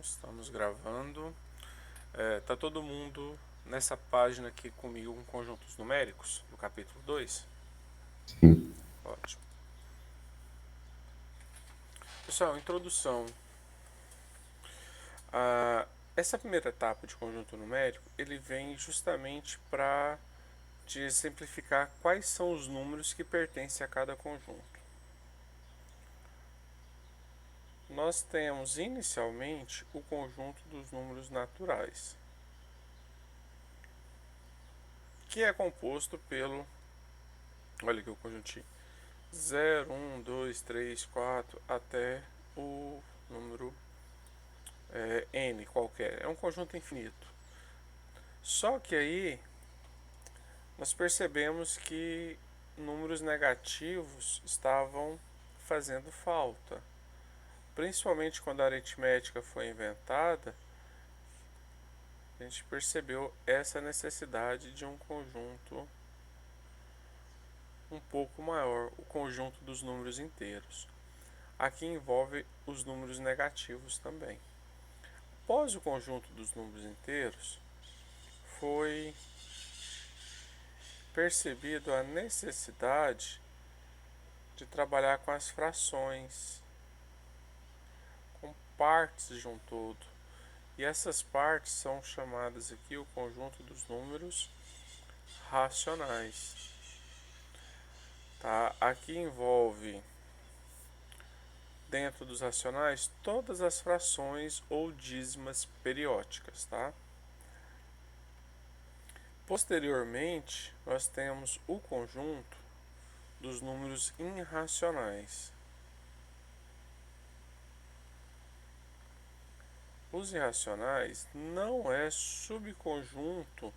Estamos gravando. Tá todo mundo nessa página aqui comigo com conjuntos numéricos, no capítulo 2? Sim. Ótimo. Pessoal, introdução. Essa primeira etapa de conjunto numérico, ele vem justamente para te exemplificar quais são os números que pertencem a cada conjunto. Nós temos inicialmente o conjunto dos números naturais, que é composto pelo, olha aqui o conjuntinho, 0, 1, 2, 3, 4 até o número n qualquer. É um conjunto infinito. Só que aí nós percebemos que números negativos estavam fazendo falta. Principalmente quando a aritmética foi inventada, a gente percebeu essa necessidade de um conjunto um pouco maior, o conjunto dos números inteiros. Aqui envolve os números negativos também. Após o conjunto dos números inteiros, foi percebido a necessidade de trabalhar com as frações, com partes de um todo. E essas partes são chamadas aqui o conjunto dos números racionais. Tá? Aqui envolve, dentro dos racionais, todas as frações ou dízimas periódicas. Tá? Posteriormente, nós temos o conjunto dos números irracionais. Os irracionais não é subconjunto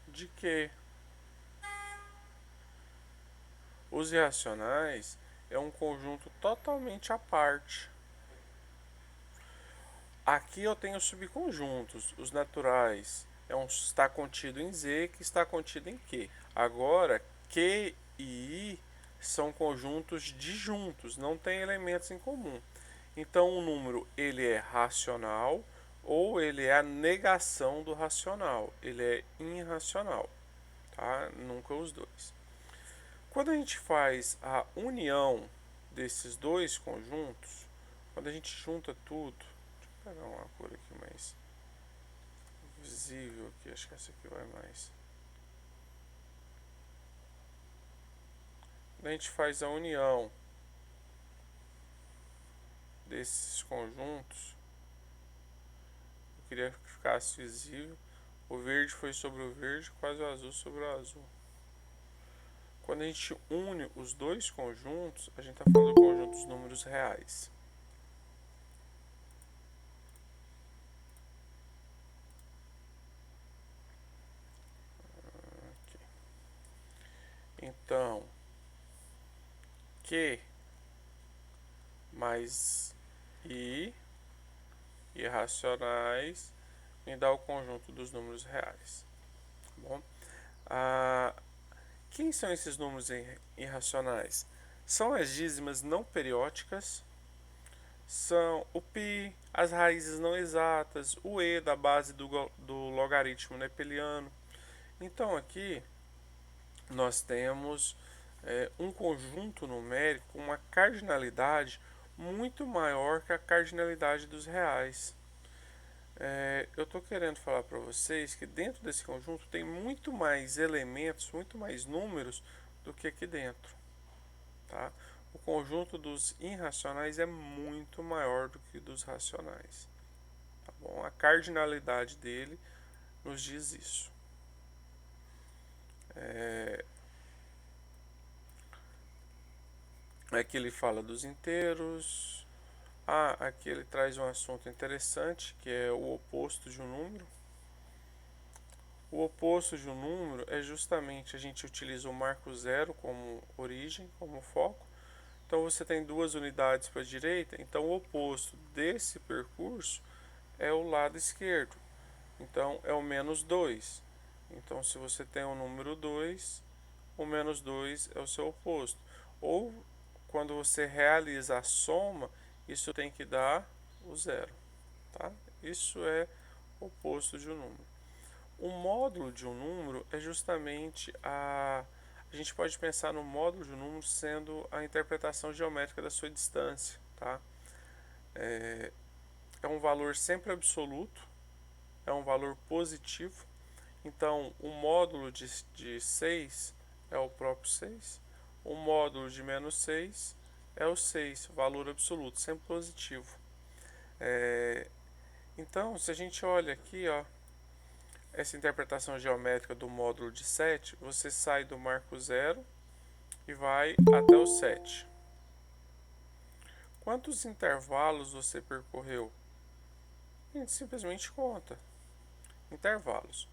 de quê? Os irracionais é um conjunto totalmente à parte. Aqui eu tenho subconjuntos, os naturais está contido em Z, que está contido em Q. Agora, Q e I são conjuntos disjuntos, não tem elementos em comum. Então, o número ele é racional ou ele é a negação do racional, ele é irracional, tá? Nunca os dois. Quando a gente faz a união desses dois conjuntos, quando a gente junta tudo, deixa eu pegar uma cor aqui mais visível aqui, acho que essa aqui vai mais. Quando a gente faz a união desses conjuntos, eu queria que ficasse visível. O verde foi sobre o verde, quase o azul sobre o azul. Quando a gente une os dois conjuntos, a gente está falando do conjunto dos números reais. Aqui. Então, Q mais I irracionais me dá o conjunto dos números reais. Tá bom? Quem são esses números irracionais? São as dízimas não periódicas, são o π, as raízes não exatas, o e da base do logaritmo nepeliano. Então aqui nós temos um conjunto numérico com uma cardinalidade muito maior que a cardinalidade dos reais. Eu estou querendo falar para vocês que dentro desse conjunto tem muito mais elementos, muito mais números do que aqui dentro. Tá? O conjunto dos irracionais é muito maior do que dos racionais. Tá bom? A cardinalidade dele nos diz isso. Aqui ele fala dos inteiros. Aqui ele traz um assunto interessante, que é o oposto de um número. O oposto de um número é justamente, a gente utiliza o marco zero como origem, como foco. Então você tem duas unidades para a direita, então o oposto desse percurso é o lado esquerdo. Então é o menos 2. Então se você tem o número 2, o menos 2 é o seu oposto. Ou quando você realiza a soma, isso tem que dar o zero. tá? Isso é o oposto de um número. O módulo de um número é justamente a gente pode pensar no módulo de um número sendo a interpretação geométrica da sua distância, tá? É um valor sempre absoluto, é um valor positivo. Então, o módulo de 6 é o próprio 6. O módulo de menos 6 é o 6, valor absoluto, sempre positivo. Então, se a gente olha aqui, ó, essa interpretação geométrica do módulo de 7, você sai do marco zero e vai até o 7. Quantos intervalos você percorreu? A gente simplesmente conta. Intervalos.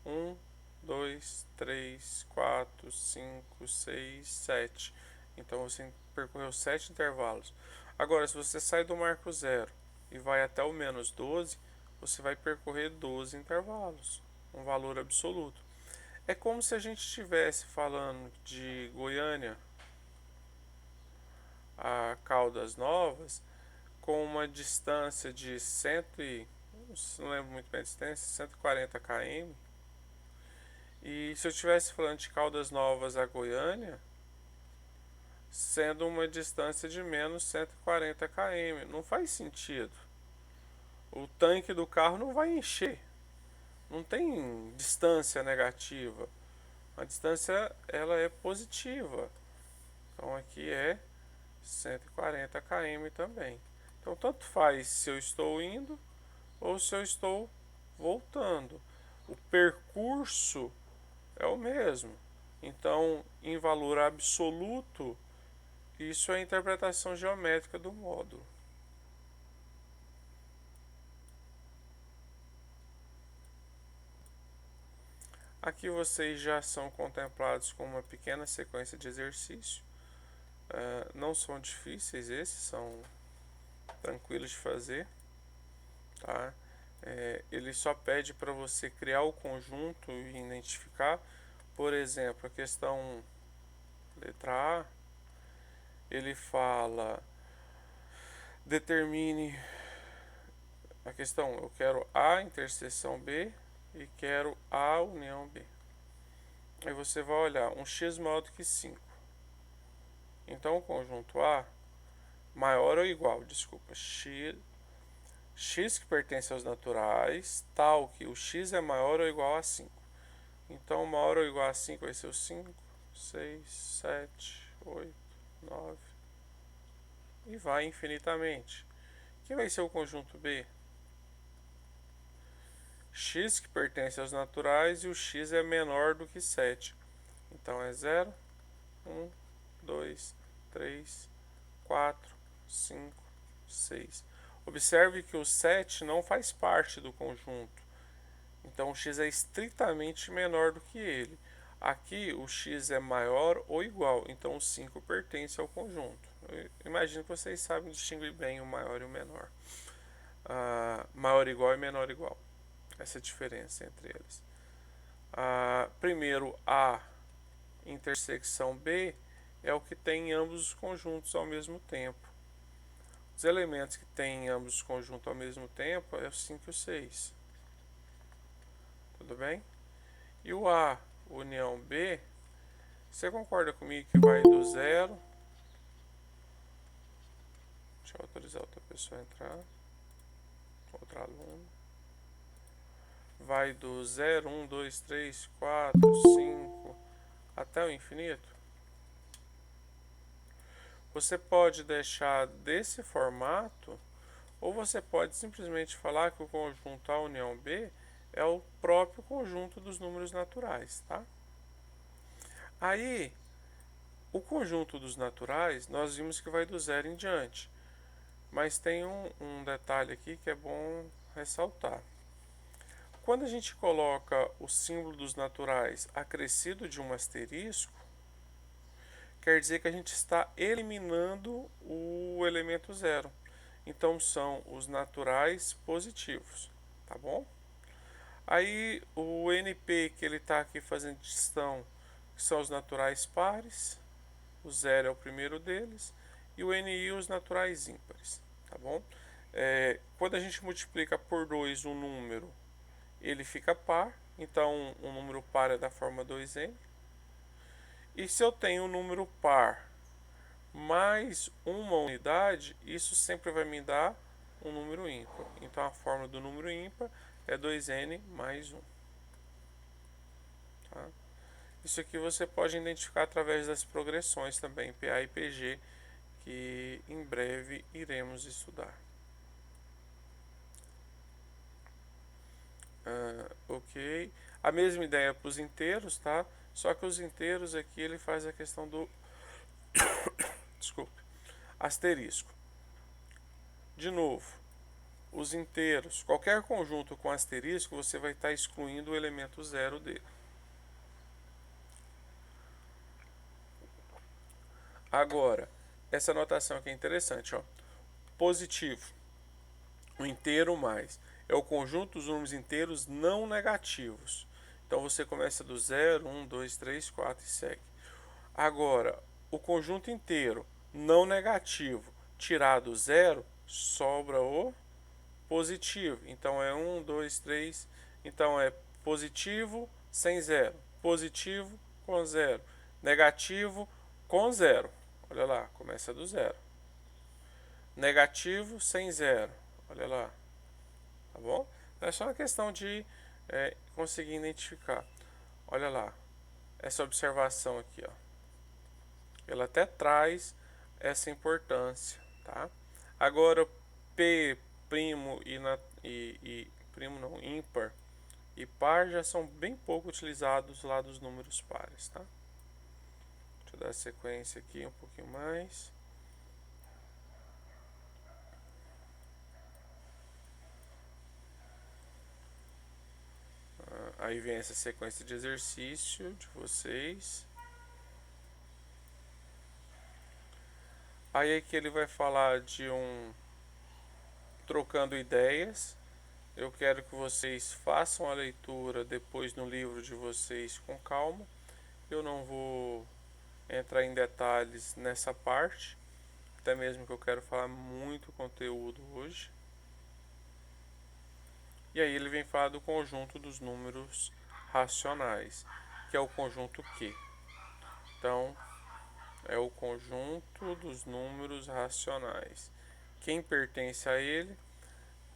1, 2, 3, 4, 5, 6, 7. Então você percorreu 7 intervalos. Agora, se você sai do marco zero e vai até o menos 12, você vai percorrer 12 intervalos, um valor absoluto. É como se a gente estivesse falando de Goiânia a Caldas Novas com uma distância de não lembro muito bem a distância, 140 km. E se eu estivesse falando de Caldas Novas a Goiânia, sendo uma distância de menos 140 km, não faz sentido. O tanque do carro não vai encher. Não tem distância negativa. A distância ela é positiva. Então aqui é 140 km também. Então tanto faz se eu estou indo ou se eu estou voltando. O percurso é o mesmo. Então, em valor absoluto, isso é a interpretação geométrica do módulo. Aqui vocês já são contemplados com uma pequena sequência de exercício. Não são difíceis esses, são tranquilos de fazer. Tá? Ele só pede para você criar o conjunto e identificar. Por exemplo, a questão letra A, ele fala, determine a questão, eu quero A interseção B e quero A união B. Aí você vai olhar, um x maior do que 5. Então o conjunto A maior ou igual, desculpa, x que pertence aos naturais, tal que o x é maior ou igual a 5. Então maior ou igual a 5 vai ser o 5, 6, 7, 8, 9 e vai infinitamente. Quem vai ser o conjunto B? X que pertence aos naturais e o x é menor do que 7. Então é 0, 1, 2, 3, 4, 5, 6. Observe que o 7 não faz parte do conjunto. Então o x é estritamente menor do que ele. Aqui o x é maior ou igual, então o 5 pertence ao conjunto. Eu imagino que vocês sabem distinguir bem o maior e o menor. Maior igual e menor igual. Essa diferença entre eles. Primeiro, A intersecção B é o que tem em ambos os conjuntos ao mesmo tempo. Os elementos que tem em ambos os conjuntos ao mesmo tempo é o 5 e o 6. Tudo bem? E o A união B, você concorda comigo que vai do 0? Deixa eu autorizar outra pessoa a entrar. Outro aluno. Vai do 0, 1, 2, 3, 4, 5 até o infinito. Você pode deixar desse formato, ou você pode simplesmente falar que o conjunto A união B é o próprio conjunto dos números naturais, tá? Aí, o conjunto dos naturais, nós vimos que vai do 0 em diante. Mas tem um detalhe aqui que é bom ressaltar. Quando a gente coloca o símbolo dos naturais acrescido de um asterisco, quer dizer que a gente está eliminando o elemento zero. Então são os naturais positivos, tá bom? Aí o NP que ele está aqui fazendo distinção, que são os naturais pares, o zero é o primeiro deles, e o NI os naturais ímpares, tá bom? Quando a gente multiplica por 2 um número, ele fica par, então um número par é da forma 2n. E se eu tenho um número par mais uma unidade, isso sempre vai me dar um número ímpar. Então a fórmula do número ímpar é 2n mais 1. Tá? Isso aqui você pode identificar através das progressões também, PA e PG, que em breve iremos estudar. Ok. A mesma ideia para os inteiros, tá? Só que os inteiros aqui ele faz a questão do desculpe, asterisco. De novo, os inteiros, qualquer conjunto com asterisco, você vai estar excluindo o elemento zero dele. Agora, essa notação aqui é interessante, ó. Positivo, o inteiro mais, é o conjunto dos números inteiros não negativos. Então você começa do 0, 1, 2, 3, 4 e segue. Agora, o conjunto inteiro não negativo tirado zero, sobra o positivo. Então é 1, 2, 3. Então é positivo sem zero. Positivo com zero. Negativo com zero. Olha lá, começa do zero. Negativo sem zero. Olha lá. Tá bom? É só uma questão de conseguir identificar. Olha lá. Essa observação aqui, ó. Ela até traz essa importância, tá? Agora, P primo e primo não, ímpar e par já são bem pouco utilizados lá dos números pares, tá? Deixa eu dar sequência aqui um pouquinho mais. Aí vem essa sequência de exercício de vocês. Aí aqui ele vai falar de trocando ideias. Eu quero que vocês façam a leitura depois no livro de vocês com calma. Eu não vou entrar em detalhes nessa parte, até mesmo que eu quero falar muito conteúdo hoje. E aí ele vem falar do conjunto dos números racionais, que é o conjunto Q. Então, é o conjunto dos números racionais. Quem pertence a ele?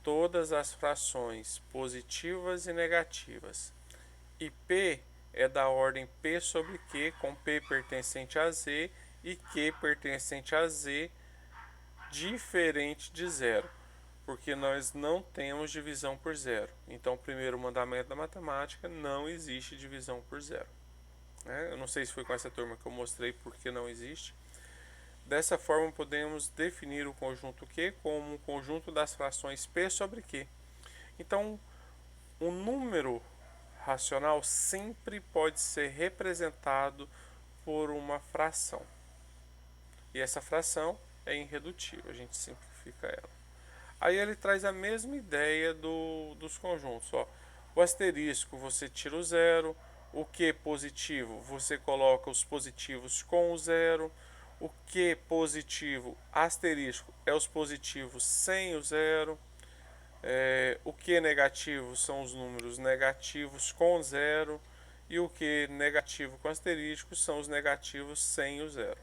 Todas as frações positivas e negativas. E P é da ordem P sobre Q, com P pertencente a Z e Q pertencente a Z diferente de zero, porque nós não temos divisão por zero. Então, o primeiro mandamento da matemática, não existe divisão por zero. Eu não sei se foi com essa turma que eu mostrei porque não existe. Dessa forma, podemos definir o conjunto Q como um conjunto das frações P sobre Q. Então, um número racional sempre pode ser representado por uma fração. E essa fração é irredutível, a gente simplifica ela. Aí ele traz a mesma ideia dos conjuntos. Ó. O asterisco você tira o zero, o Q positivo você coloca os positivos com o zero, o Q positivo asterisco é os positivos sem o zero, o Q negativo são os números negativos com zero e o Q negativo com asterisco são os negativos sem o zero.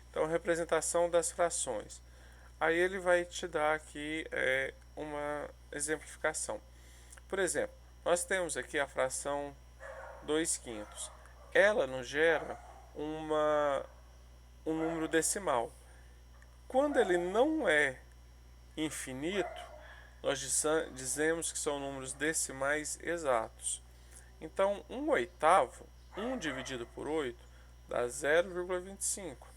Então, representação das frações. Aí ele vai te dar aqui uma exemplificação. Por exemplo, nós temos aqui a fração 2/5. Ela nos gera um número decimal. Quando ele não é infinito, nós dizemos que são números decimais exatos. Então, 1/8, 1 dividido por 8, dá 0,25.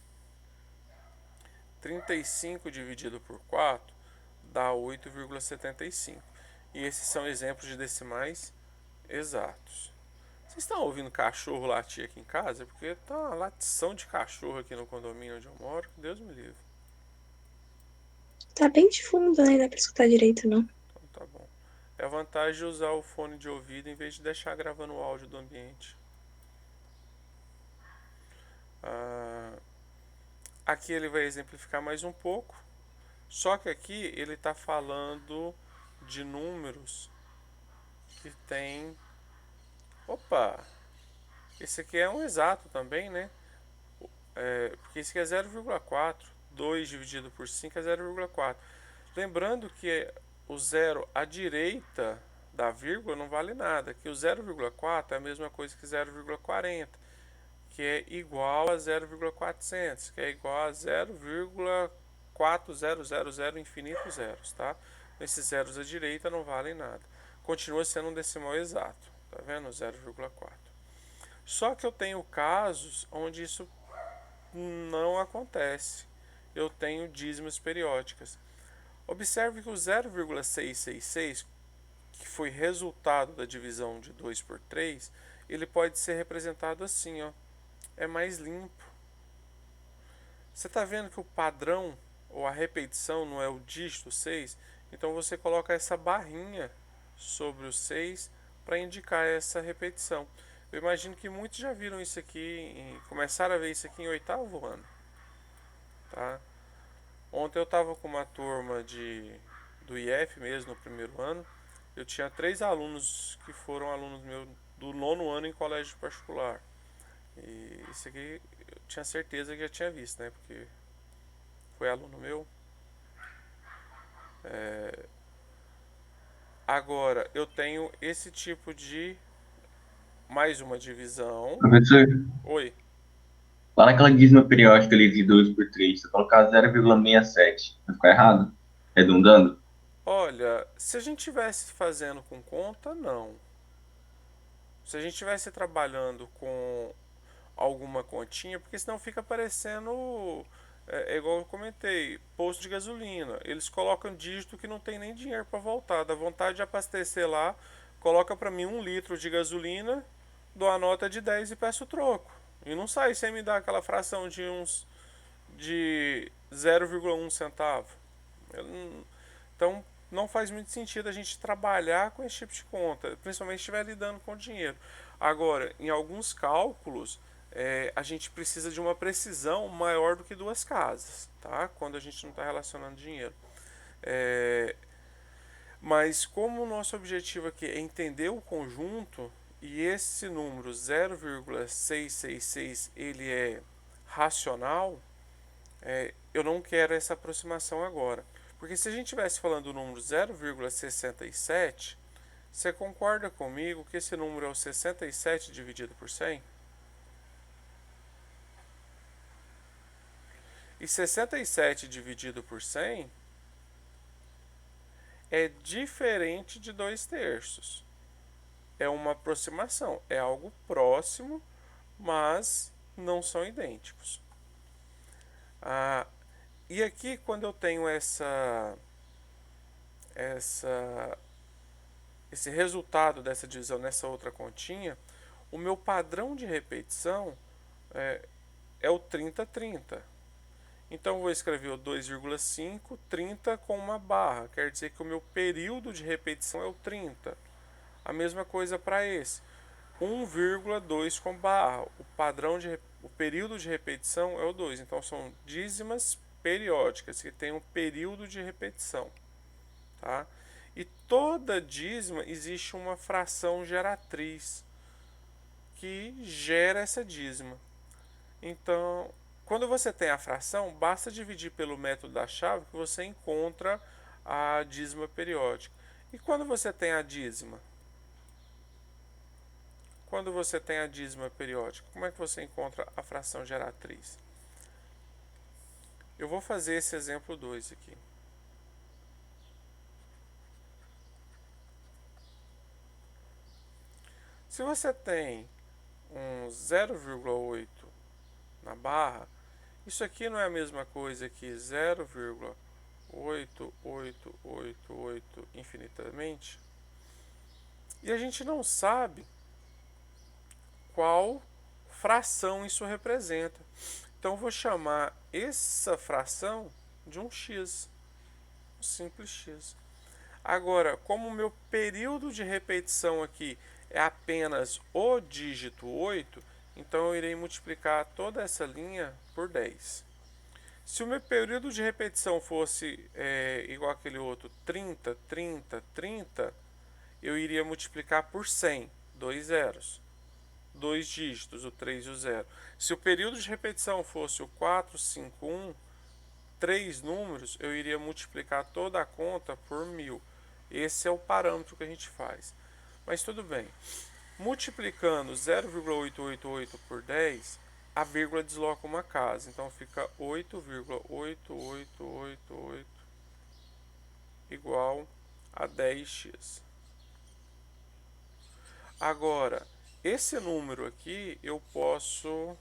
35 dividido por 4 dá 8,75. E esses são exemplos de decimais exatos. Vocês estão ouvindo cachorro latir aqui em casa? Porque tá uma latição de cachorro aqui no condomínio onde eu moro, que Deus me livre. Tá bem de fundo, né? Não dá pra escutar direito, não. Então tá bom. É a vantagem de usar o fone de ouvido em vez de deixar gravando o áudio do ambiente. Aqui ele vai exemplificar mais um pouco. Só que aqui ele está falando de números que tem... Opa! Esse aqui é um exato também, né? Porque esse aqui é 0,4. 2 dividido por 5 é 0,4. Lembrando que o zero à direita da vírgula não vale nada, que o 0,4 é a mesma coisa que 0,40, que é igual a 0,400, que é igual a 0,4000 infinitos zeros, tá? Esses zeros à direita não valem nada. Continua sendo um decimal exato, tá vendo? 0,4. Só que eu tenho casos onde isso não acontece. Eu tenho dízimas periódicas. Observe que o 0,666, que foi resultado da divisão de 2 por 3, ele pode ser representado assim, ó. É mais limpo. Você está vendo que o padrão ou a repetição não é o dígito 6? Então você coloca essa barrinha sobre o 6 para indicar essa repetição. Eu imagino que muitos já viram isso aqui, começaram a ver isso aqui em oitavo ano. Tá? Ontem eu estava com uma turma do IF mesmo, no primeiro ano. Eu tinha 3 alunos que foram alunos meus do nono ano em colégio particular. E isso aqui eu tinha certeza que já tinha visto, né? Porque foi aluno meu. Agora, eu tenho esse tipo de mais uma divisão. Professor, Oi. lá naquela dízima periódica ali de 2 por 3, se colocar 0,67, vai ficar errado? Redundando? Olha, se a gente tivesse fazendo com conta, não. Se a gente tivesse trabalhando com alguma continha, porque senão fica parecendo, é igual eu comentei, posto de gasolina. Eles colocam dígito que não tem nem dinheiro para voltar. Dá vontade de abastecer lá, coloca para mim 1 litro de gasolina, dou a nota de 10 e peço troco. E não sai sem me dar aquela fração de 0,1 centavo. Então não faz muito sentido a gente trabalhar com esse tipo de conta, principalmente se estiver lidando com dinheiro. Agora, em alguns cálculos, a gente precisa de uma precisão maior do que duas casas, tá? Quando a gente não está relacionando dinheiro. Mas como o nosso objetivo aqui é entender o conjunto e esse número 0,666 ele é racional, eu não quero essa aproximação agora. Porque se a gente estivesse falando do número 0,67, você concorda comigo que esse número é o 67 dividido por 100? E 67 dividido por 100 é diferente de 2 terços. É uma aproximação, é algo próximo, mas não são idênticos. E aqui, quando eu tenho esse resultado dessa divisão nessa outra continha, o meu padrão de repetição é o 30-30. Então eu vou escrever o 2,5, 30 com uma barra. Quer dizer que o meu período de repetição é o 30. A mesma coisa para esse. 1,2 com barra. O período de repetição é o 2. Então são dízimas periódicas que têm um período de repetição. Tá? E toda dízima existe uma fração geratriz que gera essa dízima. Então, quando você tem a fração, basta dividir pelo método da chave que você encontra a dízima periódica. E quando você tem a dízima? Quando você tem a dízima periódica, como é que você encontra a fração geratriz? Eu vou fazer esse exemplo 2 aqui. Se você tem um 0,8 na barra, isso aqui não é a mesma coisa que 0,8888 infinitamente? E a gente não sabe qual fração isso representa. Então eu vou chamar essa fração de um x, um simples x. Agora, como o meu período de repetição aqui é apenas o dígito 8, então eu irei multiplicar toda essa linha por 10. Se o meu período de repetição fosse igual aquele outro, 30, 30, 30, eu iria multiplicar por 100, dois zeros, dois dígitos, o 3 e o 0. Se o período de repetição fosse o 4, 5, 1, três números, eu iria multiplicar toda a conta por 1000. Esse é o parâmetro que a gente faz. Mas tudo bem. Multiplicando 0,888 por 10, a vírgula desloca uma casa. Então fica 8,8888 igual a 10x. Agora, esse número aqui eu posso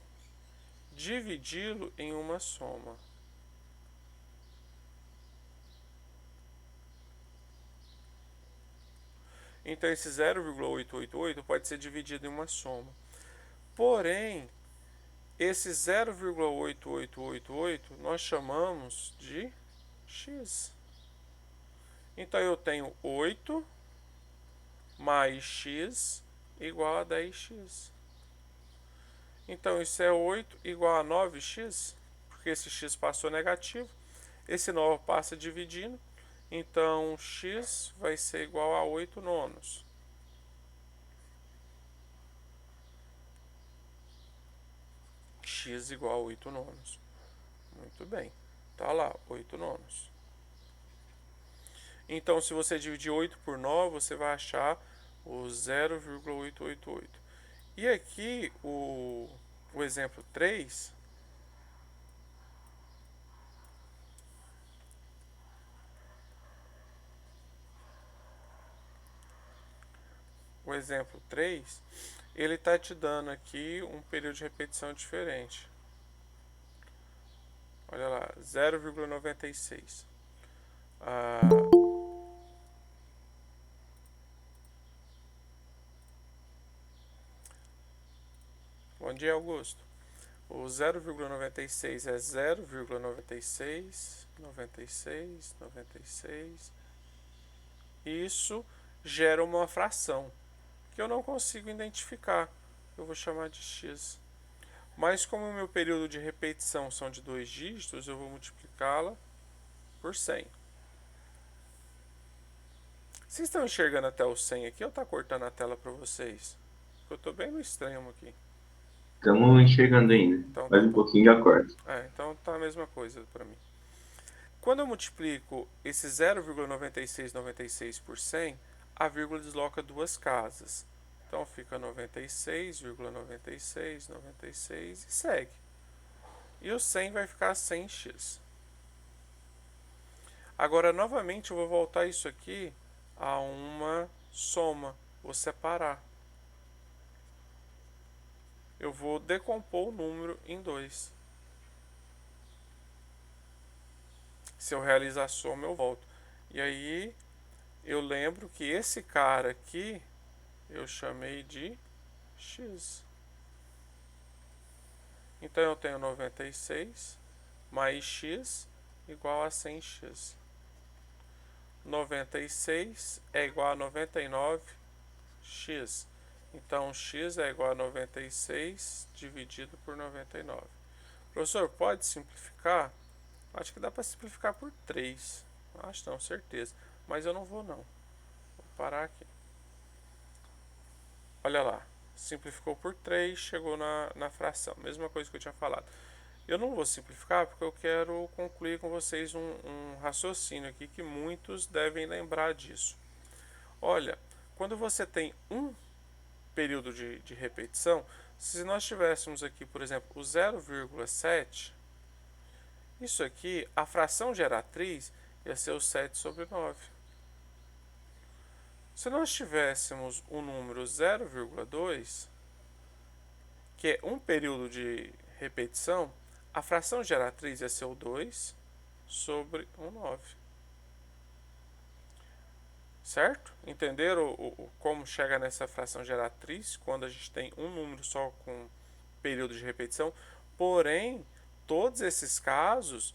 dividi-lo em uma soma. Então esse 0,888 pode ser dividido em uma soma. Porém, esse 0,8888 nós chamamos de x. Então eu tenho 8 mais x igual a 10x. Então isso é 8 igual a 9x, porque esse x passou negativo. Esse 9 passa dividindo. Então x vai ser igual a 8 nonos. X igual a 8 nonos. Muito bem. Tá lá, 8 nonos. Então, se você dividir 8 por 9, você vai achar o 0,888. E aqui, o exemplo 3... O exemplo 3, ele está te dando aqui um período de repetição diferente. Olha lá, 0,96. Bom dia, Augusto. O 0,96 é 0,96, 96, 96. Isso gera uma fração que eu não consigo identificar. Eu vou chamar de x. Mas como o meu período de repetição são de 2 dígitos, eu vou multiplicá-la por 100. Vocês estão enxergando até o 100 aqui ou está cortando a tela para vocês? Eu estou bem no extremo aqui. Estamos enxergando ainda. Então, Mais tá um bom. pouquinho já corta. Então tá a mesma coisa para mim. Quando eu multiplico esse 0,9696 por 100, a vírgula desloca duas casas. Então fica 96,96, 96 e segue. E o 100 vai ficar 100x. Agora, novamente, eu vou voltar isso aqui a uma soma. Vou separar. Eu vou decompor o número em 2. Se eu realizar a soma, eu volto. E aí, eu lembro que esse cara aqui, eu chamei de x. Então, eu tenho 96 mais x igual a 100x. 96 é igual a 99x. Então, x é igual a 96 dividido por 99. Professor, pode simplificar? Acho que dá para simplificar por 3. Acho não, certeza. Mas eu não vou não. Vou parar aqui. Olha lá. Simplificou por 3, chegou na fração. Mesma coisa que eu tinha falado. Eu não vou simplificar porque eu quero concluir com vocês um raciocínio aqui que muitos devem lembrar disso. Olha, quando você tem um período de repetição, se nós tivéssemos aqui, por exemplo, o 0,7, isso aqui, a fração geratriz ia ser o 7 sobre 9. Se nós tivéssemos o número 0,2, que é um período de repetição, a fração geratriz ia ser o 2 sobre o 9. Certo? Entenderam como chega nessa fração geratriz quando a gente tem um número só com período de repetição? Porém, todos esses casos,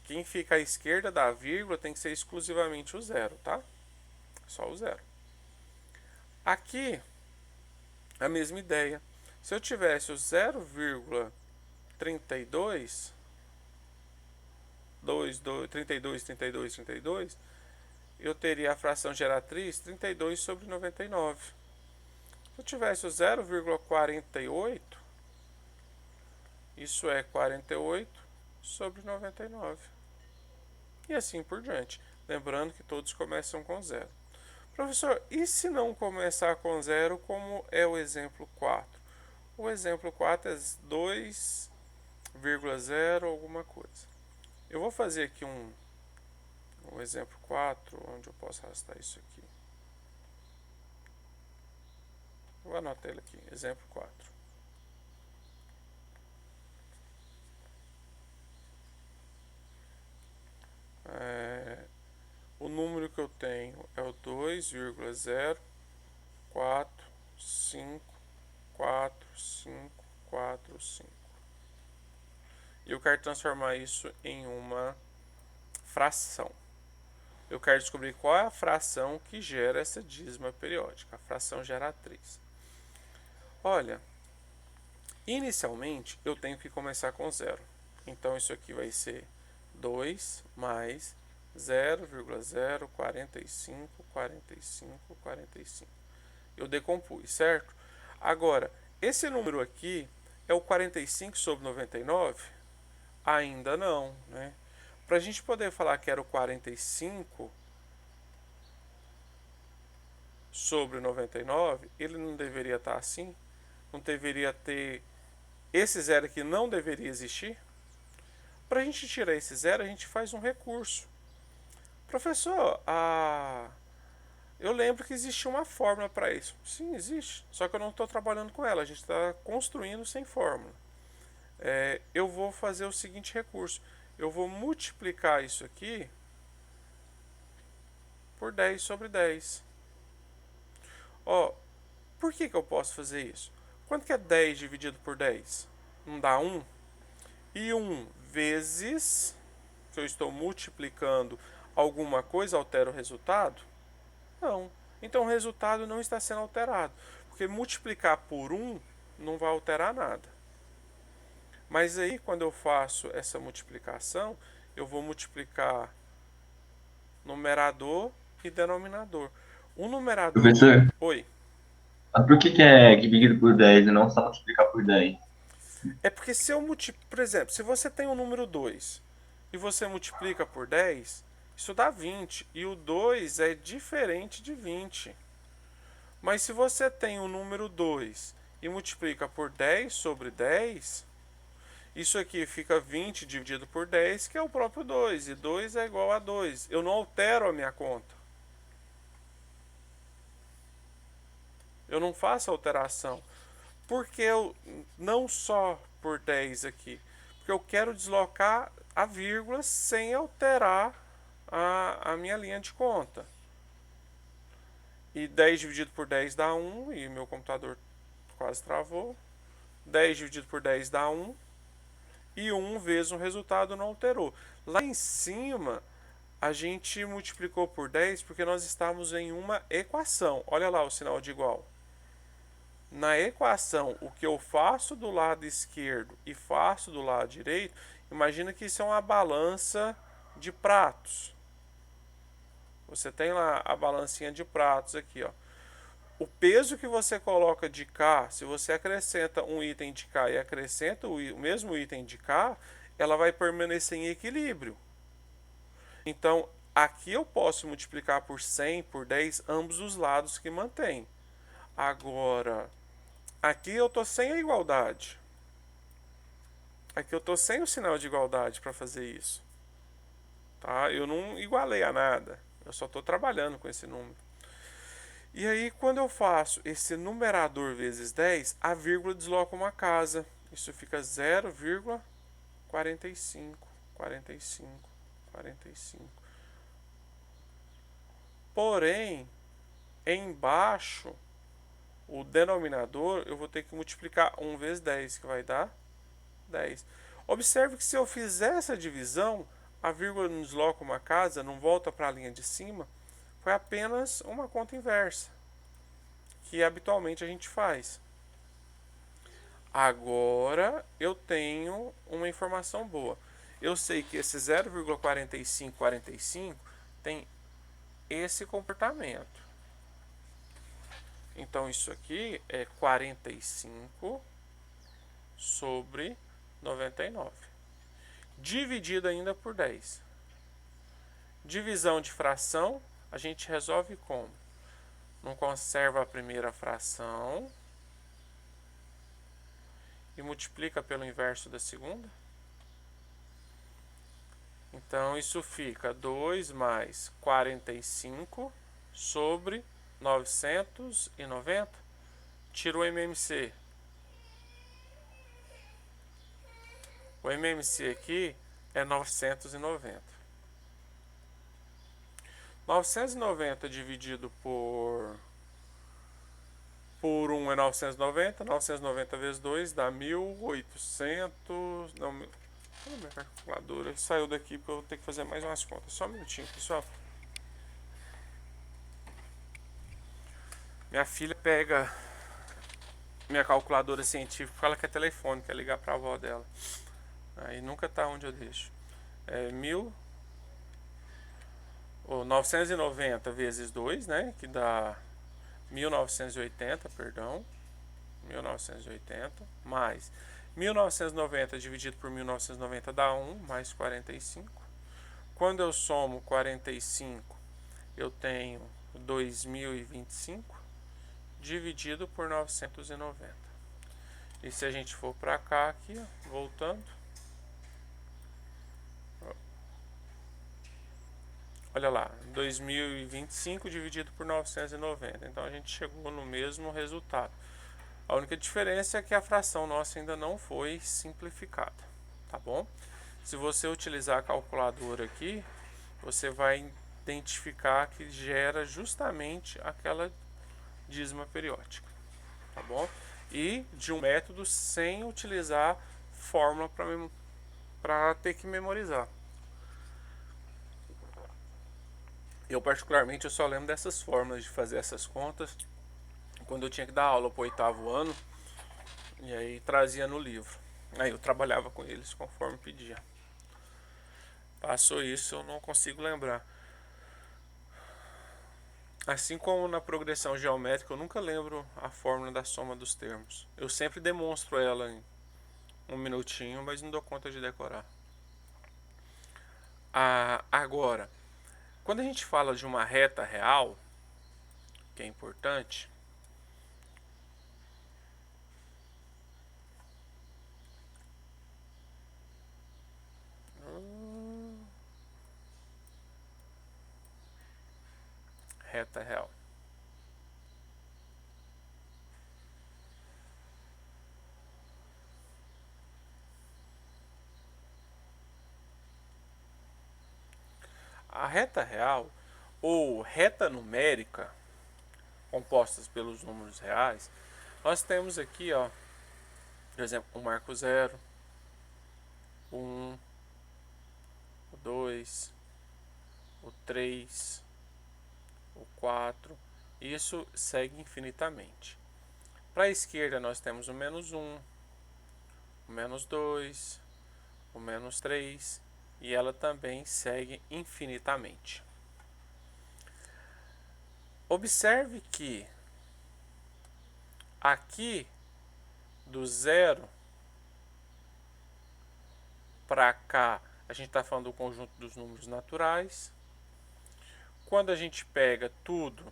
quem fica à esquerda da vírgula tem que ser exclusivamente o zero, tá? Só o zero. Aqui, a mesma ideia. Se eu tivesse o 0,32, 32, 32, 32, eu teria a fração geratriz 32 sobre 99. Se eu tivesse o 0,48, isso é 48 sobre 99. E assim por diante. Lembrando que todos começam com zero. Professor, e se não começar com zero, como é o exemplo 4? O exemplo 4 é 2,0 alguma coisa. Eu vou fazer aqui um exemplo 4, onde eu posso arrastar isso aqui. Vou anotar ele aqui, exemplo 4. O número que eu tenho é o 2,0454545. E eu quero transformar isso em uma fração. Eu quero descobrir qual é a fração que gera essa dízima periódica, a fração geratriz. Olha, inicialmente eu tenho que começar com zero. Então isso aqui vai ser 2 mais 0,0454545. Eu decompus, certo? Agora, esse número aqui é o 45 sobre 99? Ainda não, né? Para a gente poder falar que era o 45 sobre 99, ele não deveria estar assim? Não deveria ter... Esse zero aqui não deveria existir? Para a gente tirar esse zero, a gente faz um recurso. Professor, eu lembro que existia uma fórmula para isso. Sim, existe. Só que eu não estou trabalhando com ela. A gente está construindo sem fórmula. Eu vou fazer o seguinte recurso. Eu vou multiplicar isso aqui por 10 sobre 10. Ó, por que eu posso fazer isso? Quanto que é 10 dividido por 10? Não dá 1? E 1 vezes, que eu estou multiplicando alguma coisa, altera o resultado? Não. Então o resultado não está sendo alterado. Porque multiplicar por 1 não vai alterar nada. Mas aí, quando eu faço essa multiplicação, eu vou multiplicar numerador e denominador. O numerador... Professor, Oi. mas por que é dividido por 10 e não só multiplicar por 10? É porque se eu multiplico... Por exemplo, se você tem o número 2 e você multiplica por 10, isso dá 20. E o 2 é diferente de 20. Mas se você tem o número 2 e multiplica por 10 sobre 10, isso aqui fica 20 dividido por 10, que é o próprio 2. E 2 é igual a 2. Eu não altero a minha conta. Eu não faço alteração. Porque eu não só por 10 aqui. Porque eu quero deslocar a vírgula sem alterar a minha linha de conta. E 10 dividido por 10 dá 1. E meu computador quase travou. 10 dividido por 10 dá 1. E 1 vezes um resultado não alterou. Lá em cima, a gente multiplicou por 10 porque nós estamos em uma equação. Olha lá o sinal de igual. Na equação, o que eu faço do lado esquerdo e faço do lado direito, imagina que isso é uma balança de pratos. Você tem lá a balancinha de pratos aqui, ó. O peso que você coloca de cá, se você acrescenta um item de cá e acrescenta o mesmo item de cá, ela vai permanecer em equilíbrio. Então, aqui eu posso multiplicar por 100, por 10, ambos os lados que mantém. Agora, aqui eu estou sem a igualdade. Aqui eu estou sem o sinal de igualdade para fazer isso. Tá? Eu não igualei a nada. Eu só estou trabalhando com esse número. E aí, quando eu faço esse numerador vezes 10, a vírgula desloca uma casa. Isso fica 0,45, 45, 45. Porém, embaixo, o denominador, eu vou ter que multiplicar 1 vezes 10, que vai dar 10. Observe que se eu fizer essa divisão, a vírgula não desloca uma casa, não volta para a linha de cima, foi apenas uma conta inversa, que habitualmente a gente faz. Agora eu tenho uma informação boa. eu sei que esse 0,4545 tem esse comportamento. Então isso aqui é 45 sobre 99, dividido ainda por 10. Divisão de fração, a gente resolve como? Não conserva a primeira fração e multiplica pelo inverso da segunda. Então isso fica 2 mais 45 sobre 990. Tira o MMC. O MMC aqui é 990. 990 dividido por 1 é 990. 990 vezes 2 dá 1800. Não, minha calculadora saiu daqui porque eu vou ter que fazer mais umas contas. Só um minutinho, pessoal. Minha filha pega minha calculadora científica, fala que é telefone, quer ligar para a avó dela. Aí nunca tá onde eu deixo. É 990 vezes 2, né? Que dá 1980, perdão. 1980 mais 1990 dividido por 1990 dá 1 mais 45. Quando eu somo 45, eu tenho 2025 dividido por 990. E se a gente for para cá aqui, ó, voltando, olha lá, 2025 dividido por 990. Então a gente chegou no mesmo resultado. A única diferença é que a fração nossa ainda não foi simplificada, tá bom? Se você utilizar a calculadora aqui, você vai identificar que gera justamente aquela dízima periódica, tá bom? E de um método sem utilizar fórmula para ter que memorizar. Eu particularmente eu só lembro dessas fórmulas de fazer essas contas quando eu tinha que dar aula para o 8º ano, e aí trazia no livro. Aí eu trabalhava com eles conforme pedia. Passou isso, eu não consigo lembrar. Assim como na progressão geométrica, eu nunca lembro a fórmula da soma dos termos. Eu sempre demonstro ela em um minutinho, mas não dou conta de decorar. Agora, quando a gente fala de uma reta real, que é importante, reta real. A reta real ou reta numérica, compostas pelos números reais, nós temos aqui, ó, por exemplo, o marco 0, o 1, o 2, o 3, o 4. Isso segue infinitamente. Para a esquerda nós temos o menos 1, o menos 2, o menos 3, e ela também segue infinitamente. Observe que aqui do 0 para cá a gente está falando do conjunto dos números naturais. Quando a gente pega tudo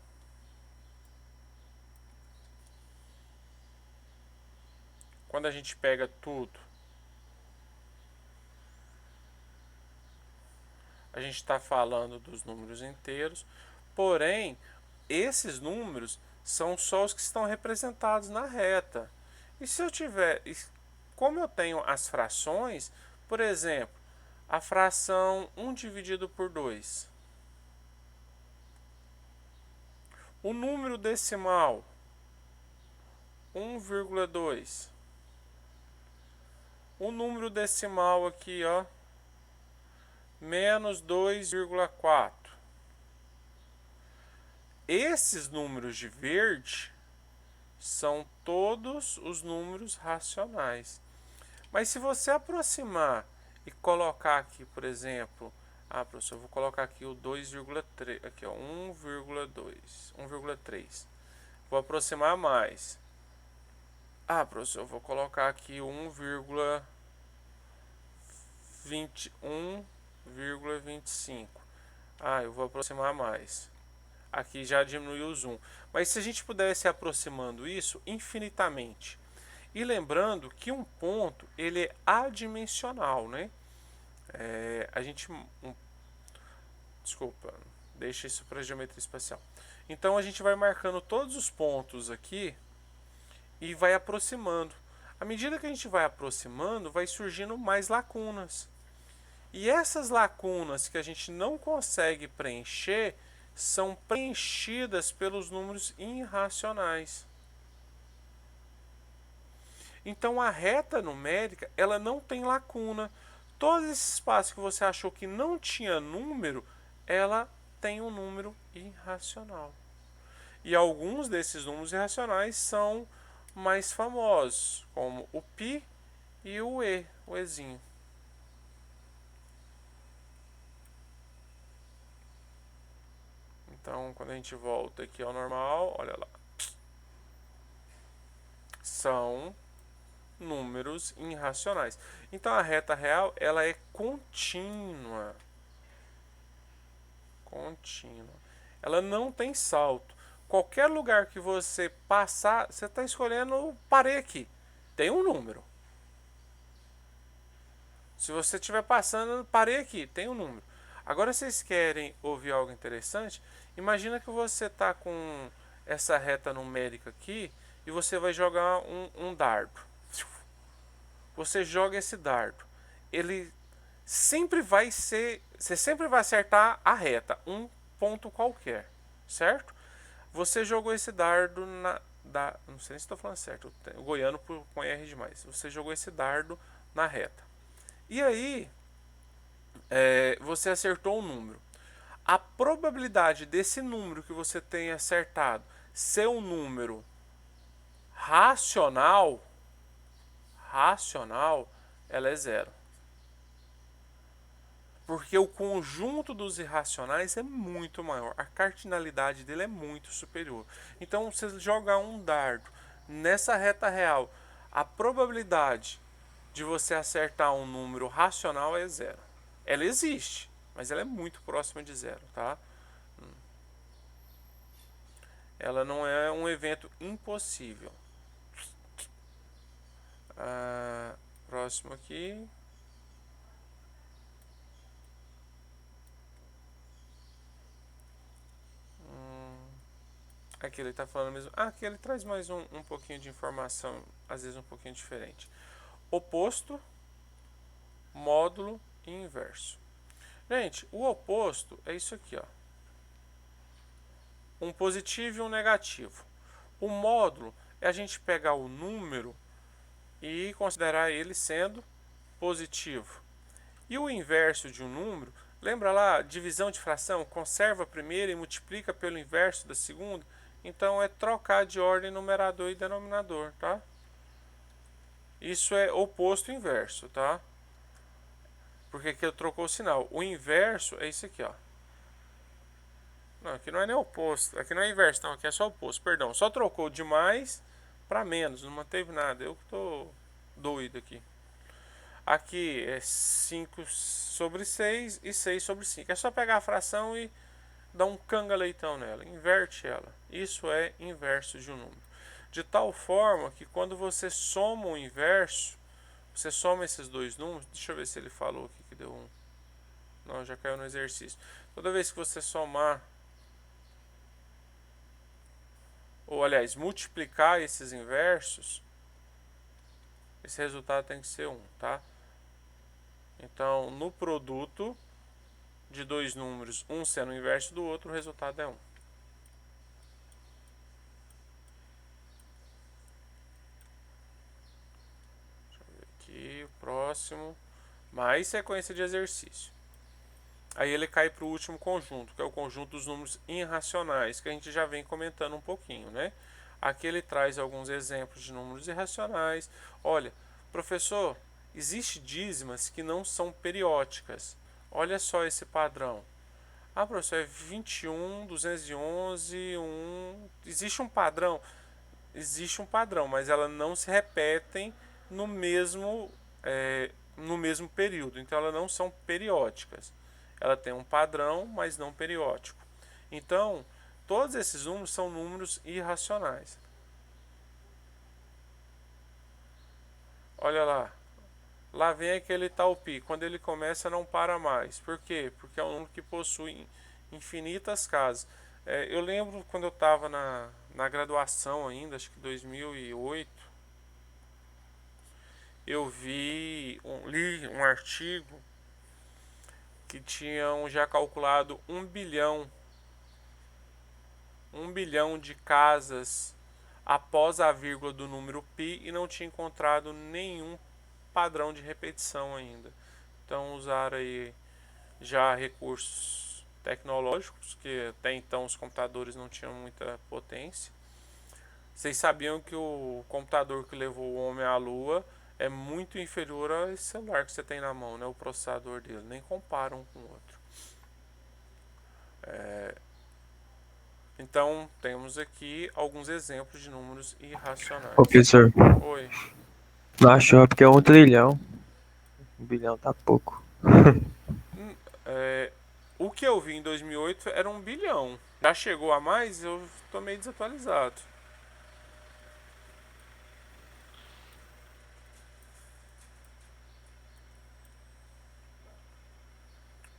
a gente está falando dos números inteiros, porém esses números são só os que estão representados na reta. E se eu tiver, como eu tenho as frações, por exemplo, a fração 1 dividido por 2, o número decimal 1,2, o número decimal aqui, ó, menos 2,4. Esses números de verde são todos os números racionais. Mas se você aproximar e colocar aqui, por exemplo, professor, eu vou colocar aqui o 2,3, aqui ó, 1,2, 1,3. Vou aproximar mais. Professor, eu vou colocar aqui 1,25. Eu vou aproximar mais. Aqui já diminuiu o zoom. Mas se a gente pudesse ir aproximando isso infinitamente. E lembrando que um ponto ele é adimensional, né? Desculpa, deixa isso para geometria espacial. Então a gente vai marcando todos os pontos aqui e vai aproximando. À medida que a gente vai aproximando, vai surgindo mais lacunas. E essas lacunas que a gente não consegue preencher são preenchidas pelos números irracionais. Então a reta numérica, ela não tem lacuna. Todo esse espaço que você achou que não tinha número, ela tem um número irracional. E alguns desses números irracionais são mais famosos, como o π e o e, o ezinho. Então, quando a gente volta aqui ao normal, olha lá. São números irracionais. Então, a reta real, ela é contínua. Contínua. Ela não tem salto. Qualquer lugar que você passar, você está escolhendo, parei aqui. Tem um número. Se você estiver passando, parei aqui, tem um número. Agora, vocês querem ouvir algo interessante? Imagina que você está com essa reta numérica aqui e você vai jogar um dardo. Você joga esse dardo. Ele sempre vai ser... Você sempre vai acertar a reta, um ponto qualquer, certo? Você jogou esse dardo não sei se estou falando certo, o goiano põe R demais. Você jogou esse dardo na reta. E aí, você acertou um número. A probabilidade desse número que você tenha acertado ser um número racional, ela é zero. Porque o conjunto dos irracionais é muito maior. A cardinalidade dele é muito superior. Então, se você jogar um dardo nessa reta real, a probabilidade de você acertar um número racional é zero. Ela existe, mas ela é muito próxima de zero, tá? Ela não é um evento impossível. Próximo aqui. Aqui ele está falando mesmo. Aqui ele traz mais um pouquinho de informação, às vezes um pouquinho diferente. Oposto, módulo e inverso. Gente, o oposto é isso aqui, ó. Um positivo e um negativo. O módulo é a gente pegar o número e considerar ele sendo positivo. E o inverso de um número, lembra lá, divisão de fração, conserva a primeira e multiplica pelo inverso da segunda? Então é trocar de ordem numerador e denominador, tá? Isso é oposto e inverso, tá? Porque aqui eu trocou o sinal. O inverso é isso aqui, ó. Não, aqui não é nem oposto. Aqui não é inverso, não. Aqui é só oposto, perdão. Só trocou de mais para menos. Não manteve nada. Eu que tô doido aqui. Aqui é 5 sobre 6 e 6 sobre 5. É só pegar a fração e dar um canga-leitão nela. Inverte ela. Isso é inverso de um número. De tal forma que quando você soma o inverso, você soma esses dois números. Deixa eu ver se ele falou aqui que deu um. Não, já caiu no exercício. Toda vez que você somar, ou aliás, multiplicar esses inversos, esse resultado tem que ser 1, tá? Então, no produto de dois números, um sendo o inverso do outro, o resultado é 1. Deixa eu ver aqui, o próximo. Mais sequência de exercício. Aí ele cai para o último conjunto, que é o conjunto dos números irracionais, que a gente já vem comentando um pouquinho, né? Aqui ele traz alguns exemplos de números irracionais. Olha, professor, Existem dízimas que não são periódicas. Olha só esse padrão. Ah, professor, é 21, 211, 1. Existe um padrão? Existe um padrão, mas elas não se repetem no mesmo, no mesmo período. Então, elas não são periódicas. Ela tem um padrão, mas não periódico. Então, todos esses números são números irracionais. Olha lá. Lá vem aquele tal pi. Quando ele começa, não para mais. Por quê? Porque é um número que possui infinitas casas. Eu lembro quando eu estava na graduação ainda, acho que 2008, eu li um artigo que tinham já calculado 1 bilhão de casas após a vírgula do número pi e não tinha encontrado nenhum padrão de repetição ainda. Então usaram aí já recursos tecnológicos, que até então os computadores não tinham muita potência. Vocês sabiam que o computador que levou o homem à lua é muito inferior ao celular que você tem na mão, né? O processador dele, nem compara um com o outro. Então temos aqui alguns exemplos de números irracionais. Professor, Oi. não achou porque é 1 trilhão. 1 bilhão tá pouco. O que eu vi em 2008 era 1 bilhão. Já chegou a mais? Eu tô meio desatualizado.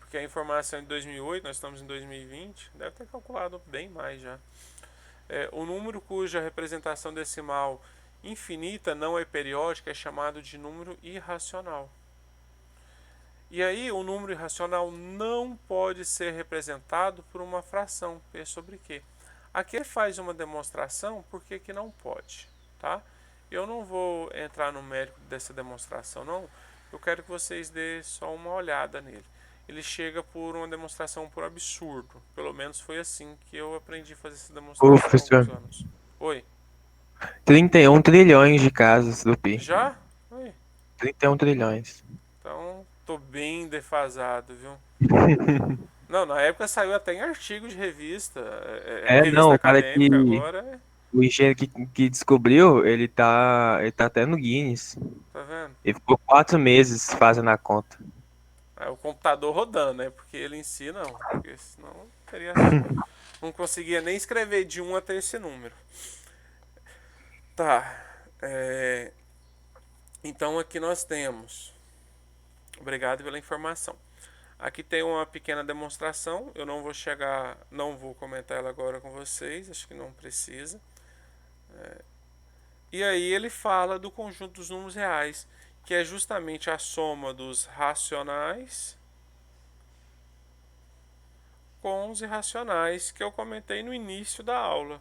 Porque a informação é de 2008, nós estamos em 2020, deve ter calculado bem mais já. O número cuja representação decimal infinita não é periódica é chamado de número irracional. E aí o número irracional não pode ser representado por uma fração, P sobre Q. Aqui ele faz uma demonstração por que não pode, tá? Eu não vou entrar no mérito dessa demonstração não, eu quero que vocês dêem só uma olhada nele. Ele chega por uma demonstração por absurdo, pelo menos foi assim que eu aprendi a fazer essa demonstração há Professor, alguns anos. Oi, 31 trilhões de casas do PI. já? Oi. 31 trilhões. Então, tô bem defasado, viu? Não, na época saiu até em artigo de revista, Não, revista o cara acadêmica, agora, o engenheiro que descobriu, ele tá até no Guinness. tá vendo? Ele ficou 4 meses fazendo a conta. O computador rodando, né? Porque ele em si não, porque senão teria, não conseguia nem escrever de 1 até esse número. Tá, então aqui nós temos, obrigado pela informação. Aqui tem uma pequena demonstração, eu não vou comentar ela agora com vocês, acho que não precisa. E aí ele fala do conjunto dos números reais, que é justamente a soma dos racionais com os irracionais, que eu comentei no início da aula.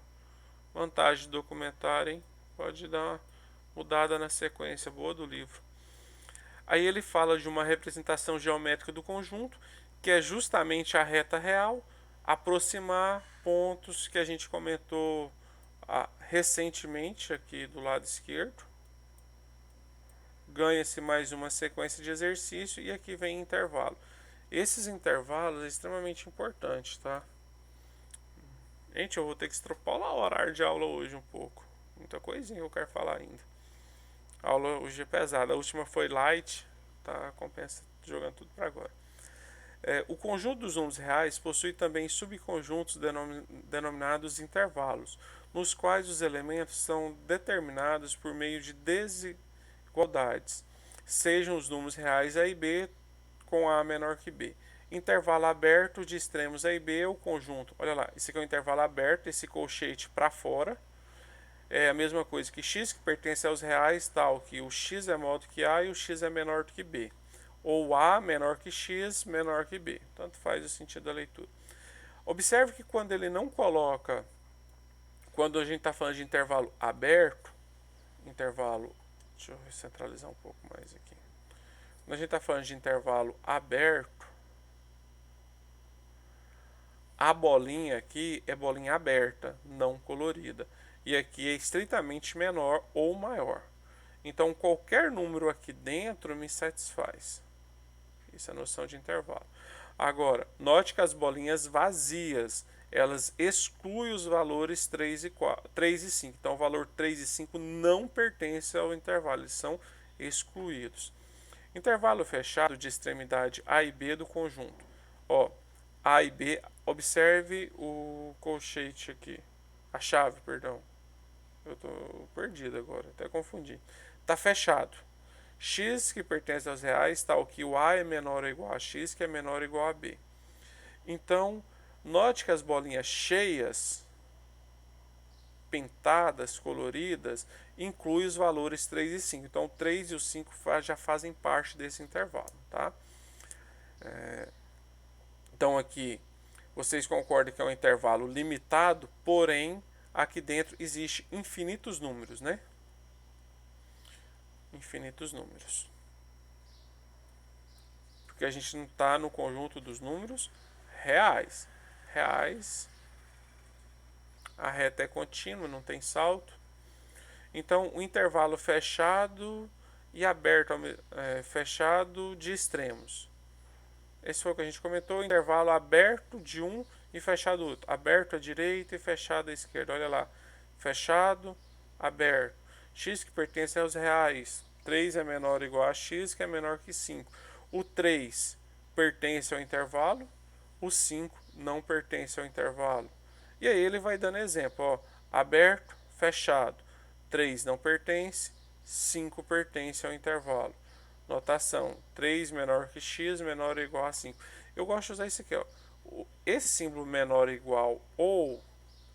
Vantagem de documentarem, pode dar uma mudada na sequência boa do livro. Aí ele fala de uma representação geométrica do conjunto, que é justamente a reta real, aproximar pontos que a gente comentou recentemente aqui do lado esquerdo. Ganha-se mais uma sequência de exercício e aqui vem intervalo. Esses intervalos é extremamente importante, tá? Gente, eu vou ter que extrapolar o horário de aula hoje um pouco. Muita coisinha que eu quero falar ainda. A aula hoje é pesada. A última foi light, tá? Compensa jogando tudo para agora. O conjunto dos números reais possui também subconjuntos denominados intervalos, nos quais os elementos são determinados por meio de desigualdades, sejam os números reais A e B com A menor que B. Intervalo aberto de extremos A e B é o conjunto. Olha lá, esse aqui é o intervalo aberto, esse colchete para fora. É a mesma coisa que x, que pertence aos reais, tal que o x é maior do que A e o x é menor do que B. Ou A menor que x, menor que B. Tanto faz o sentido da leitura. Observe que quando ele não coloca, quando a gente está falando de intervalo aberto, deixa eu centralizar um pouco mais aqui. Quando a gente está falando de intervalo aberto, a bolinha aqui é bolinha aberta, não colorida. E aqui é estritamente menor ou maior. Então, qualquer número aqui dentro me satisfaz. Isso é a noção de intervalo. Agora, note que as bolinhas vazias, elas excluem os valores 3 e 4, 3 e 5. Então, o valor 3 e 5 não pertence ao intervalo, eles são excluídos. Intervalo fechado de extremidade A e B do conjunto. Ó, A e B, observe o colchete aqui. A chave, perdão. Eu estou perdido agora, até confundi. Está fechado. X, que pertence aos reais, tal que o A é menor ou igual a X, que é menor ou igual a B. Então, note que as bolinhas cheias, pintadas, coloridas, incluem os valores 3 e 5. Então, o 3 e o 5 já fazem parte desse intervalo. Tá? Então, aqui, vocês concordam que é um intervalo limitado, porém, aqui dentro existe infinitos números, né? Infinitos números. Porque a gente não está no conjunto dos números reais. Reais. A reta é contínua, não tem salto. Então, o intervalo fechado e aberto, fechado de extremos. Esse foi o que a gente comentou. Intervalo aberto de um e fechado do outro. Aberto à direita e fechado à esquerda. Olha lá. Fechado, aberto. X que pertence aos reais. 3 é menor ou igual a X, que é menor que 5. O 3 pertence ao intervalo. O 5 não pertence ao intervalo. E aí ele vai dando exemplo. Ó, aberto, fechado. 3 não pertence, 5 pertence ao intervalo. Notação, 3 menor que x, menor ou igual a 5. Eu gosto de usar isso aqui. Ó. Esse símbolo menor ou igual ou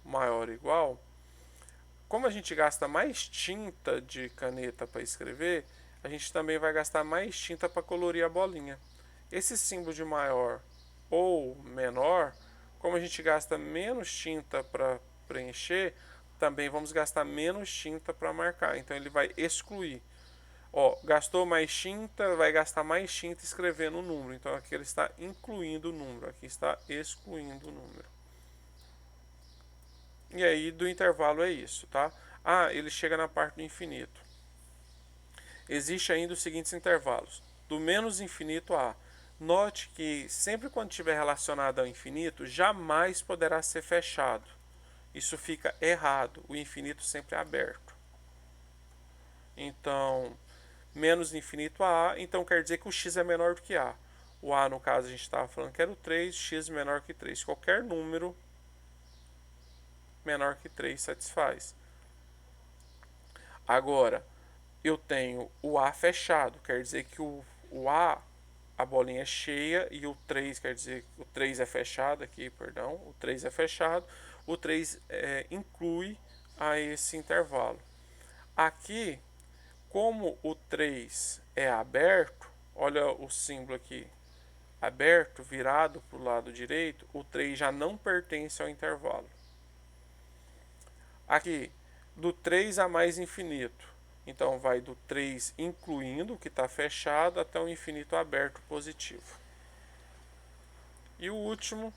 maior ou igual, como a gente gasta mais tinta de caneta para escrever, a gente também vai gastar mais tinta para colorir a bolinha. Esse símbolo de maior ou menor, como a gente gasta menos tinta para preencher, também vamos gastar menos tinta para marcar. Então ele vai excluir. Ó, gastou mais tinta, vai gastar mais tinta escrevendo o número. Então aqui ele está incluindo o número, aqui está excluindo o número. E aí do intervalo é isso, tá? Ah, ele chega na parte do infinito. Existe ainda os seguintes intervalos: do menos infinito a. Note que sempre quando estiver relacionado ao infinito, jamais poderá ser fechado. Isso fica errado. O infinito sempre é aberto. Então, menos infinito a A, então quer dizer que o x é menor do que A. O A, no caso, a gente estava falando que era o 3, x menor que 3. Qualquer número menor que 3 satisfaz. Agora, eu tenho o A fechado, quer dizer que o A bolinha é cheia, e o 3 quer dizer que o 3 é fechado aqui, perdão, o 3 é fechado, o 3 inclui a esse intervalo. Aqui, como o 3 é aberto, olha o símbolo aqui, aberto, virado para o lado direito, o 3 já não pertence ao intervalo. Aqui, do 3 a mais infinito, então vai do 3 incluindo o que está fechado até o infinito aberto positivo. E o último,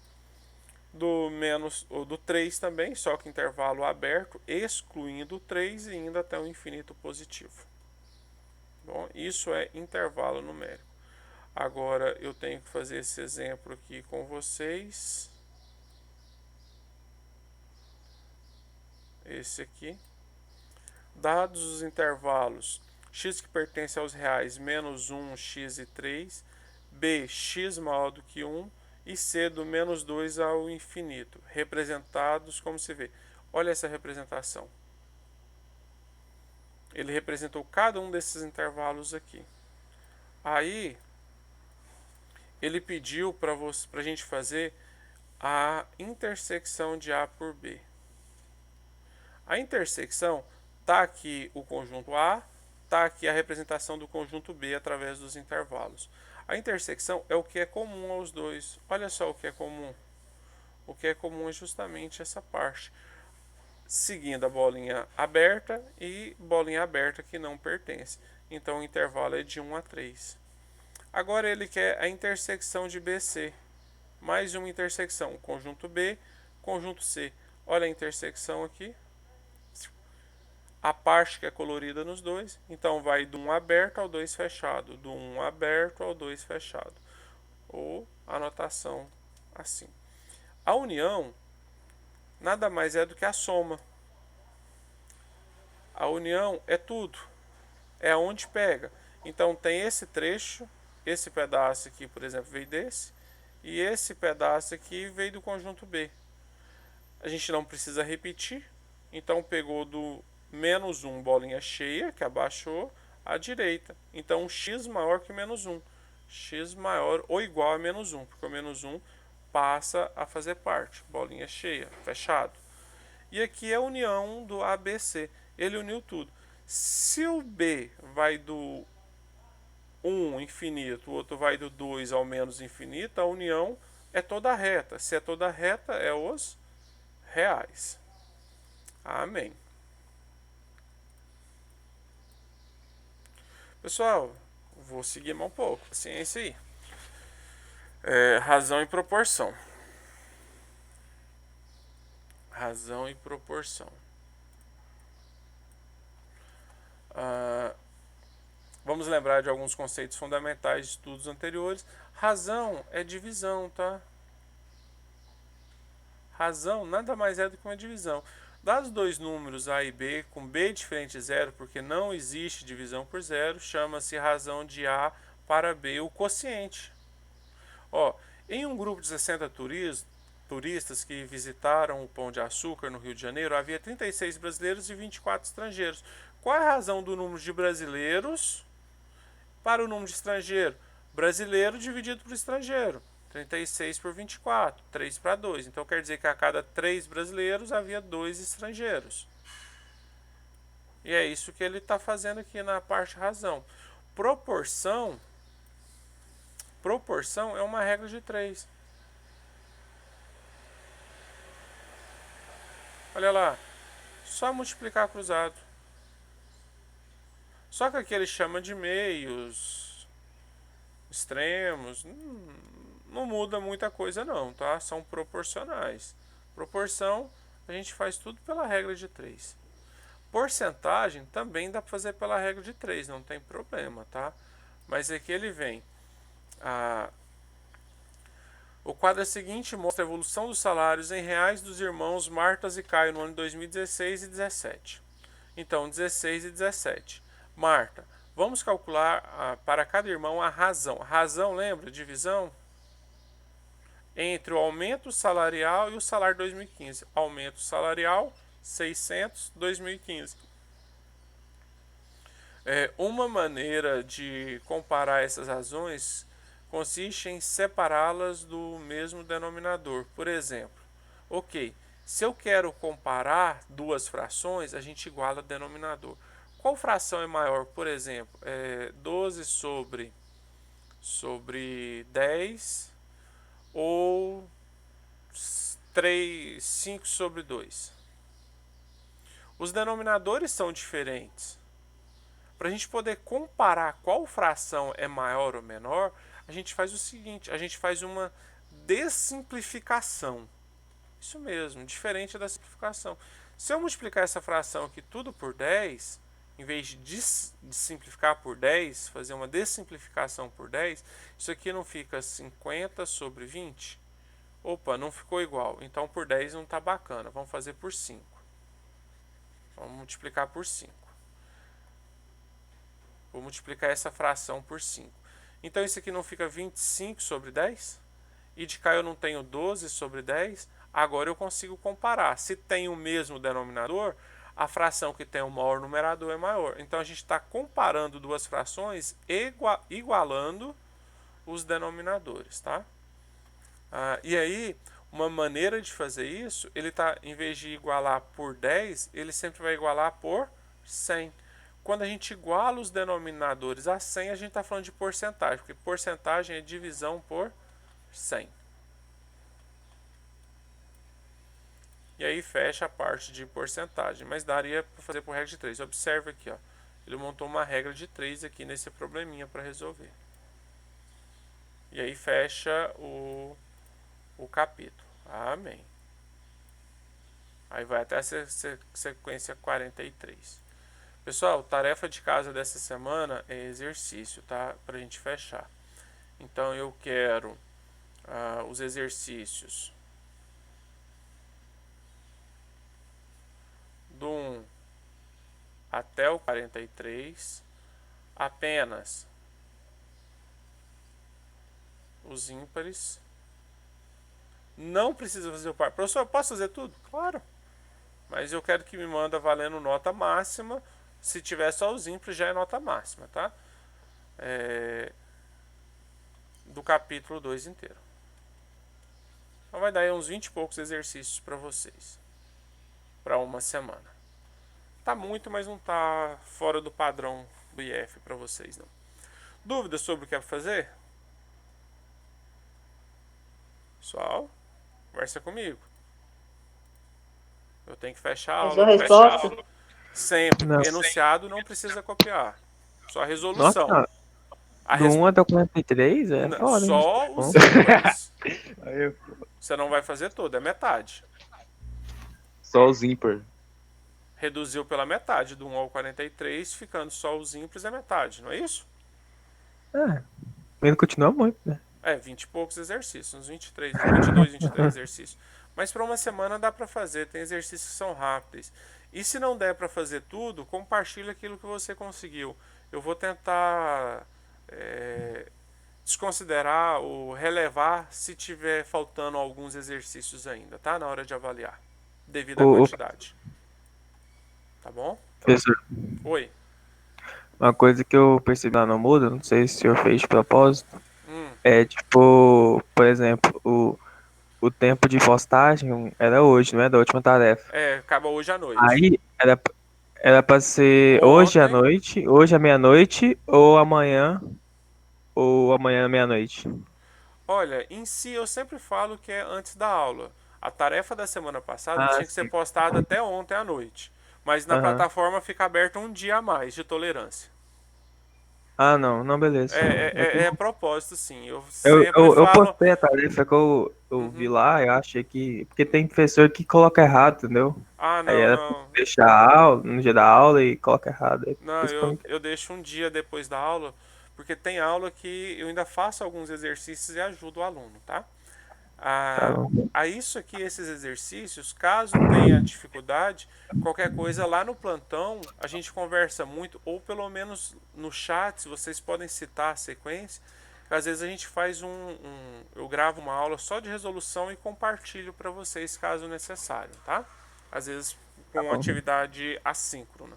do menos, ou do 3 também, só que intervalo aberto, excluindo o 3 e indo até o infinito positivo. Bom, isso é intervalo numérico. Agora eu tenho que fazer esse exemplo aqui com vocês. Esse aqui. Dados os intervalos x que pertence aos reais menos 1, x e 3, b, x maior do que 1 e c do menos 2 ao infinito, representados como se vê. Olha essa representação. Ele representou cada um desses intervalos aqui. Aí, ele pediu para a gente fazer a intersecção de A por B. A intersecção, está aqui o conjunto A, está aqui a representação do conjunto B através dos intervalos. A intersecção é o que é comum aos dois. Olha só o que é comum. O que é comum é justamente essa parte. Seguindo a bolinha aberta e bolinha aberta que não pertence. Então o intervalo é de 1 a 3. Agora ele quer a intersecção de BC. Mais uma intersecção. Conjunto B, conjunto C. Olha a intersecção aqui. a parte que é colorida nos dois. Então vai do 1 aberto ao 2 fechado, do 1 aberto ao 2 fechado. Ou anotação assim. A união nada mais é do que a soma. A união é tudo. É onde pega. Então tem esse trecho, esse pedaço aqui, por exemplo, veio desse, e esse pedaço aqui veio do conjunto B. A gente não precisa repetir, então pegou do menos 1, bolinha cheia, que abaixou, à direita. Então x maior que menos 1. X maior ou igual a menos 1, porque o menos 1 passa a fazer parte. Bolinha cheia, fechado. E aqui é a união do ABC. Ele uniu tudo. Se o B vai do 1 infinito, o outro vai do 2 ao menos infinito, a união é toda reta. Se é toda reta, é os reais. Amém. Pessoal, vou seguir mais um pouco. Ciência aí. Razão e proporção. Razão e proporção. Vamos lembrar de alguns conceitos fundamentais de estudos anteriores. Razão é divisão, tá? Razão nada mais é do que uma divisão. Dados dois números A e B com B diferente de zero, porque não existe divisão por zero, chama-se razão de A para B, o quociente. Ó, em um grupo de 60 turistas que visitaram o Pão de Açúcar no Rio de Janeiro, havia 36 brasileiros e 24 estrangeiros. Qual é a razão do número de brasileiros para o número de estrangeiro? Brasileiro dividido por estrangeiro. 36 por 24, 3 para 2. Então quer dizer que a cada 3 brasileiros havia 2 estrangeiros. E é isso que ele está fazendo aqui na parte razão. Proporção é uma regra de 3. Olha lá, só multiplicar cruzado. Só que aqui ele chama de meios, extremos, não muda muita coisa não, tá? São proporcionais. Proporção, a gente faz tudo pela regra de 3. Porcentagem também dá para fazer pela regra de 3, não tem problema, tá? Mas aqui ele vem. O quadro seguinte mostra a evolução dos salários em reais dos irmãos Martas e Caio no ano de 2016 e 2017. Então, 16 e 17. Marta, vamos calcular para cada irmão a razão. Razão, lembra? Divisão entre o aumento salarial e o salário de 2015. Aumento salarial, 600, 2015. Uma maneira de comparar essas razões consiste em separá-las do mesmo denominador. Por exemplo, se eu quero comparar duas frações, a gente iguala denominador. Qual fração é maior? Por exemplo, 12 sobre 10 ou 5 sobre 2. Os denominadores são diferentes. Para a gente poder comparar qual fração é maior ou menor, a gente faz o seguinte, a gente faz uma dessimplificação. Isso mesmo, diferente da simplificação. Se eu multiplicar essa fração aqui tudo por 10, em vez de simplificar por 10, fazer uma dessimplificação por 10, isso aqui não fica 50 sobre 20? Opa, não ficou igual. Então por 10 não está bacana. Vamos fazer por 5. Vamos multiplicar por 5. Vou multiplicar essa fração por 5. Então isso aqui não fica 25 sobre 10? E de cá eu não tenho 12 sobre 10? Agora eu consigo comparar. Se tem o mesmo denominador, a fração que tem o maior numerador é maior. Então a gente está comparando duas frações, igualando os denominadores, tá? E aí, uma maneira de fazer isso, ele tá, em vez de igualar por 10, ele sempre vai igualar por 100. Quando a gente iguala os denominadores a 100, a gente está falando de porcentagem, porque porcentagem é divisão por 100. E aí fecha a parte de porcentagem, mas daria para fazer por regra de 3. Observe aqui, ó, ele montou uma regra de 3 aqui nesse probleminha para resolver. E aí fecha o capítulo. Amém. Aí vai até a sequência 43. Pessoal, tarefa de casa dessa semana é exercício, tá? Pra gente fechar. Então eu quero os exercícios do 1 até o 43, apenas os ímpares. Não precisa fazer o par. Professor, eu posso fazer tudo? Claro. Mas eu quero que me manda valendo nota máxima. Se tiver só os ímpares, já é nota máxima, tá? Do capítulo 2 inteiro. Então vai dar aí uns 20 e poucos exercícios para vocês. Para uma semana. Tá muito, mas não tá fora do padrão do IF para vocês, não. Dúvidas sobre o que é para fazer? Pessoal, conversa comigo. Eu tenho que fechar a Essa é a aula. Fechar a resposta? aula. Sempre. Não. Enunciado não precisa copiar. Só a Nossa, resolução. A do res- 1 até o 43 é Não, foda, hein? só os Bom. ímpares. Aí, Você não vai fazer tudo, é metade. só os ímpar. Reduziu pela metade, do 1 ao 43, ficando só os ímpares é metade, não é isso? É, mas não continua muito, né? 20 e poucos exercícios, uns 23, 22, 23 exercícios. Mas para uma semana dá para fazer, tem exercícios que são rápidos. E se não der para fazer tudo, compartilha aquilo que você conseguiu. Eu vou tentar desconsiderar ou relevar se tiver faltando alguns exercícios ainda, tá? Na hora de avaliar, devido à O- quantidade. Tá bom? Professor, Oi. uma coisa que eu percebi lá no Moodle, não sei se o senhor fez de propósito, Hum, é tipo, por exemplo, o tempo de postagem era hoje, não é? Da última tarefa. acaba hoje à noite. Aí era pra ser hoje à Ontem. noite, hoje à meia-noite, ou amanhã à meia-noite. Olha, em si eu sempre falo que é antes da aula. A tarefa da semana passada Ah, tinha que ser sim. postada até ontem à noite. Mas na Aham. plataforma fica aberto um dia a mais de tolerância. Ah, não, beleza. É propósito, sim. Eu Eu, sempre eu, eu falo. postei a tarefa que eu vi Uhum. lá, eu achei que. Porque tem professor que coloca errado, entendeu? Ah, Aí não, era pra não. deixar a aula, no dia da aula e coloca errado. Aí Não, por isso que eu eu deixo um dia depois da aula, porque tem aula que eu ainda faço alguns exercícios e ajudo o aluno, tá? Tá bom. A isso aqui, esses exercícios, caso tenha dificuldade, qualquer coisa lá no plantão, a gente conversa muito, ou pelo menos no chat, vocês podem citar a sequência. Às vezes a gente faz eu gravo uma aula só de resolução e compartilho para vocês caso necessário, tá? Às vezes Tá com bom. atividade assíncrona.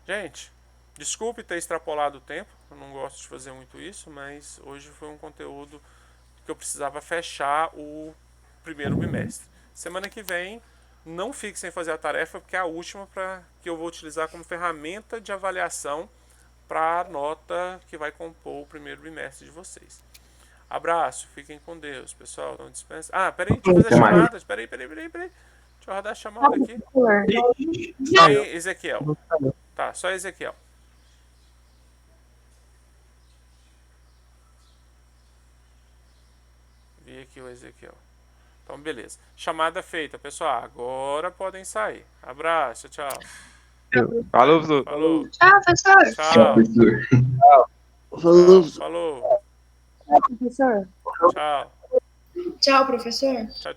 Gente, desculpe ter extrapolado o tempo, eu não gosto de fazer muito isso, mas hoje foi um conteúdo que eu precisava fechar o primeiro bimestre. Semana que vem, não fique sem fazer a tarefa, porque é a última que eu vou utilizar como ferramenta de avaliação para a nota que vai compor o primeiro bimestre de vocês. Abraço, fiquem com Deus, pessoal. Não dispensa. Peraí, deixa eu fazer a Até mais. chamada. Peraí. Deixa eu rodar a chamada aqui. Só Ezequiel. Tá, só Ezequiel. Vi aqui o Ezequiel. Então, beleza. Chamada feita, pessoal. Agora podem sair. Abraço, tchau. Falou, professor. Falou. Tchau, professor. Tchau, Tchau. professor. Falou. Falou. Professor. Tchau. Tchau, professor. Tchau.